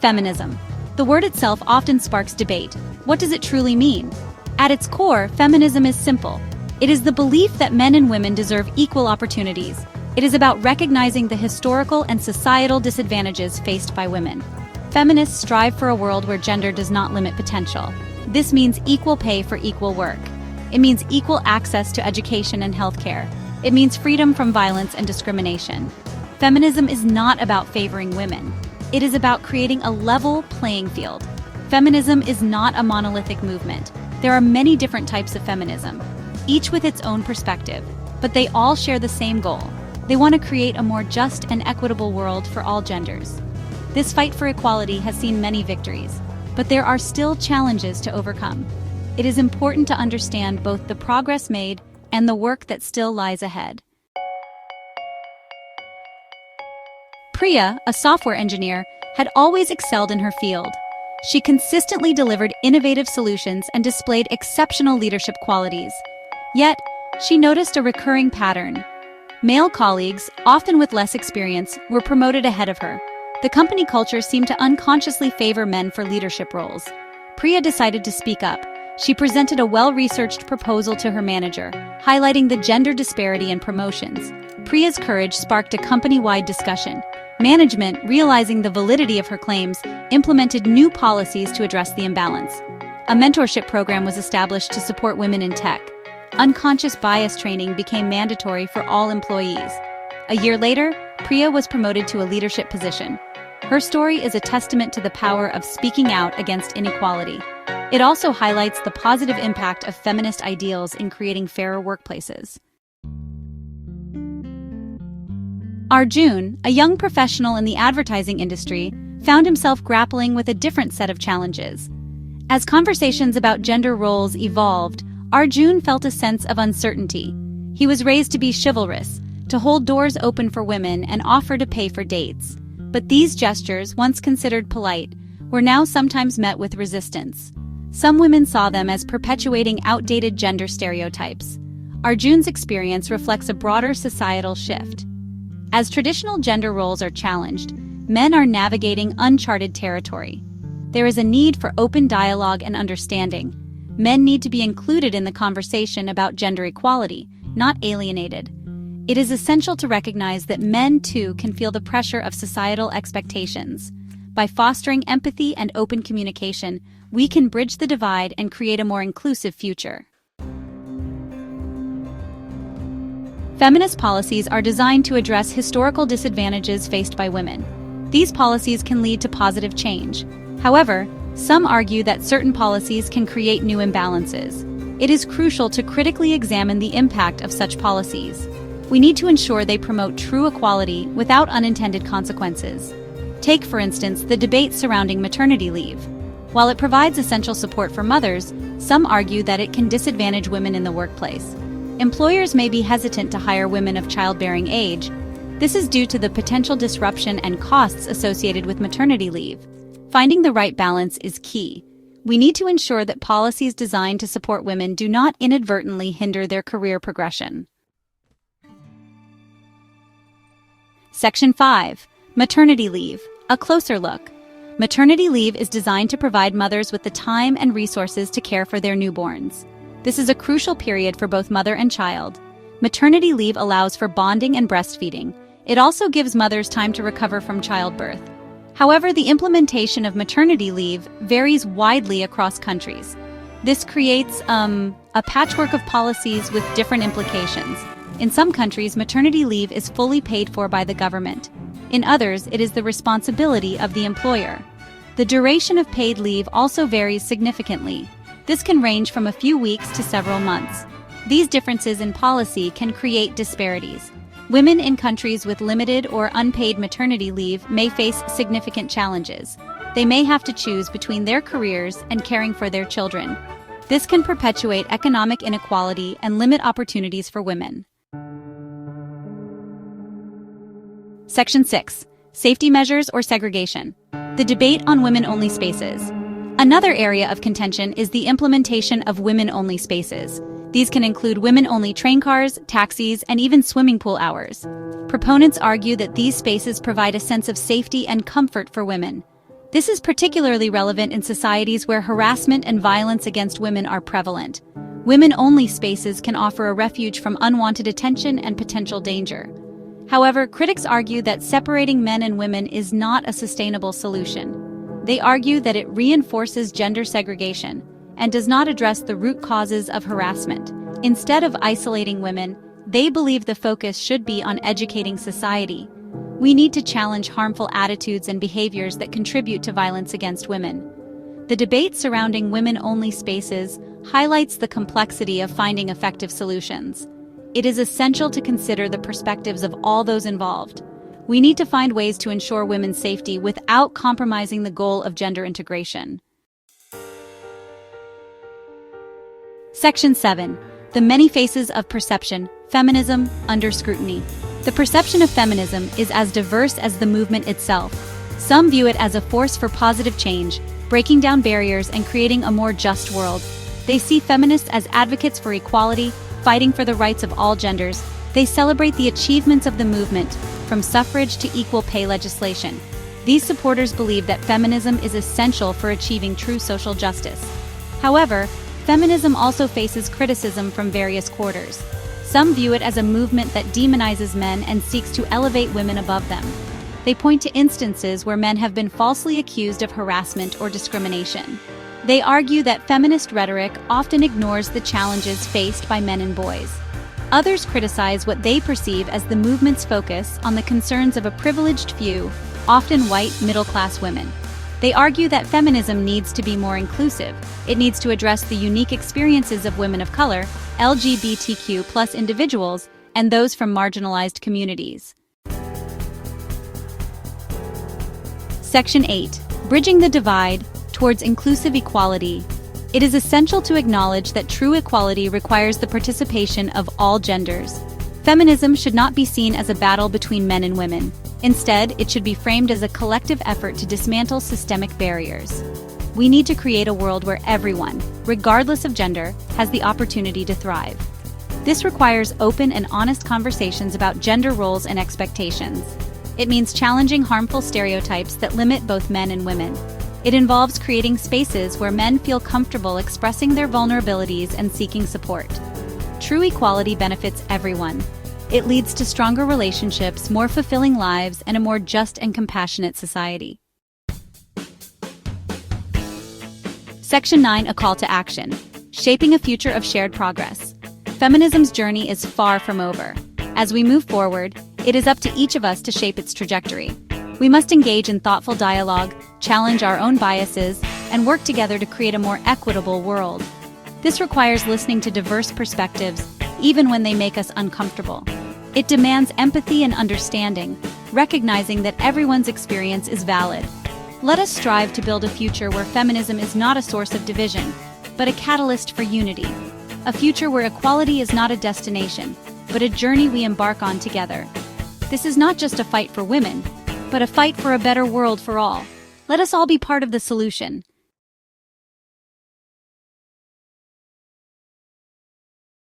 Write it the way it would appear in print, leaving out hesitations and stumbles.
Feminism. The word itself often sparks debate. What does it truly mean? At its core, feminism is simple. It is the belief that men and women deserve equal opportunities. It is about recognizing the historical and societal disadvantages faced by women. Feminists strive for a world where gender does not limit potential. This means equal pay for equal work. It means equal access to education and healthcare. It means freedom from violence and discrimination. Feminism is not about favoring women. It is about creating a level playing field. Feminism is not a monolithic movement. There are many different types of feminism, each with its own perspective, but they all share the same goal. They want to create a more just and equitable world for all genders. This fight for equality has seen many victories, but there are still challenges to overcome. It is important to understand both the progress made and the work that still lies ahead. Priya, a software engineer, had always excelled in her field. She consistently delivered innovative solutions and displayed exceptional leadership qualities. Yet, she noticed a recurring pattern. Male colleagues, often with less experience, were promoted ahead of her. The company culture seemed to unconsciously favor men for leadership roles. Priya decided to speak up. She presented a well-researched proposal to her manager, highlighting the gender disparity in promotions. Priya's courage sparked a company-wide discussion. Management, realizing the validity of her claims, implemented new policies to address the imbalance. A mentorship program was established to support women in tech. Unconscious bias training became mandatory for all employees. A year later, Priya was promoted to a leadership position. Her story is a testament to the power of speaking out against inequality. It also highlights the positive impact of feminist ideals in creating fairer workplaces. Arjun, a young professional in the advertising industry, found himself grappling with a different set of challenges. As conversations about gender roles evolved, Arjun felt a sense of uncertainty. He was raised to be chivalrous, to hold doors open for women and offer to pay for dates. But these gestures, once considered polite, were now sometimes met with resistance. Some women saw them as perpetuating outdated gender stereotypes. Arjun's experience reflects a broader societal shift. As traditional gender roles are challenged, men are navigating uncharted territory. There is a need for open dialogue and understanding. Men need to be included in the conversation about gender equality, not alienated. It is essential to recognize that men, too, can feel the pressure of societal expectations. By fostering empathy and open communication, we can bridge the divide and create a more inclusive future. Feminist policies are designed to address historical disadvantages faced by women. These policies can lead to positive change. However, some argue that certain policies can create new imbalances. It is crucial to critically examine the impact of such policies. We need to ensure they promote true equality without unintended consequences. Take, for instance, the debate surrounding maternity leave. While it provides essential support for mothers, some argue that it can disadvantage women in the workplace. Employers may be hesitant to hire women of childbearing age. This is due to the potential disruption and costs associated with maternity leave. Finding the right balance is key. We need to ensure that policies designed to support women do not inadvertently hinder their career progression. Section 5. Maternity leave. A closer look. Maternity leave is designed to provide mothers with the time and resources to care for their newborns. This is a crucial period for both mother and child. Maternity leave allows for bonding and breastfeeding. It also gives mothers time to recover from childbirth. However, the implementation of maternity leave varies widely across countries. This creates a patchwork of policies with different implications. In some countries, maternity leave is fully paid for by the government. In others, it is the responsibility of the employer. The duration of paid leave also varies significantly. This can range from a few weeks to several months. These differences in policy can create disparities. Women in countries with limited or unpaid maternity leave may face significant challenges. They may have to choose between their careers and caring for their children. This can perpetuate economic inequality and limit opportunities for women. Section 6. Safety measures or segregation. The debate on women-only spaces. Another area of contention is the implementation of women-only spaces. These can include women-only train cars, taxis, and even swimming pool hours. Proponents argue that these spaces provide a sense of safety and comfort for women. This is particularly relevant in societies where harassment and violence against women are prevalent. Women-only spaces can offer a refuge from unwanted attention and potential danger. However, critics argue that separating men and women is not a sustainable solution. They argue that it reinforces gender segregation and does not address the root causes of harassment. Instead of isolating women, they believe the focus should be on educating society. We need to challenge harmful attitudes and behaviors that contribute to violence against women. The debate surrounding women-only spaces highlights the complexity of finding effective solutions. It is essential to consider the perspectives of all those involved. We need to find ways to ensure women's safety without compromising the goal of gender integration. Section 7. The many faces of perception, feminism under scrutiny. The perception of feminism is as diverse as the movement itself. Some view it as a force for positive change, breaking down barriers and creating a more just world. They see feminists as advocates for equality, fighting for the rights of all genders. They celebrate the achievements of the movement, from suffrage to equal pay legislation. These supporters believe that feminism is essential for achieving true social justice. However, feminism also faces criticism from various quarters. Some view it as a movement that demonizes men and seeks to elevate women above them. They point to instances where men have been falsely accused of harassment or discrimination. They argue that feminist rhetoric often ignores the challenges faced by men and boys. Others criticize what they perceive as the movement's focus on the concerns of a privileged few, often white, middle-class women. They argue that feminism needs to be more inclusive. It needs to address the unique experiences of women of color, LGBTQ+ individuals, and those from marginalized communities. Section 8. Bridging the divide towards inclusive equality. It is essential to acknowledge that true equality requires the participation of all genders. Feminism should not be seen as a battle between men and women. Instead, it should be framed as a collective effort to dismantle systemic barriers. We need to create a world where everyone, regardless of gender, has the opportunity to thrive. This requires open and honest conversations about gender roles and expectations. It means challenging harmful stereotypes that limit both men and women. It involves creating spaces where men feel comfortable expressing their vulnerabilities and seeking support. True equality benefits everyone. It leads to stronger relationships, more fulfilling lives, and a more just and compassionate society. Section 9. A call to action. Shaping a future of shared progress. Feminism's journey is far from over. As we move forward, it is up to each of us to shape its trajectory. We must engage in thoughtful dialogue, challenge our own biases, and work together to create a more equitable world. This requires listening to diverse perspectives, even when they make us uncomfortable. It demands empathy and understanding, recognizing that everyone's experience is valid. Let us strive to build a future where feminism is not a source of division, but a catalyst for unity. A future where equality is not a destination, but a journey we embark on together. This is not just a fight for women, but a fight for a better world for all. Let us all be part of the solution.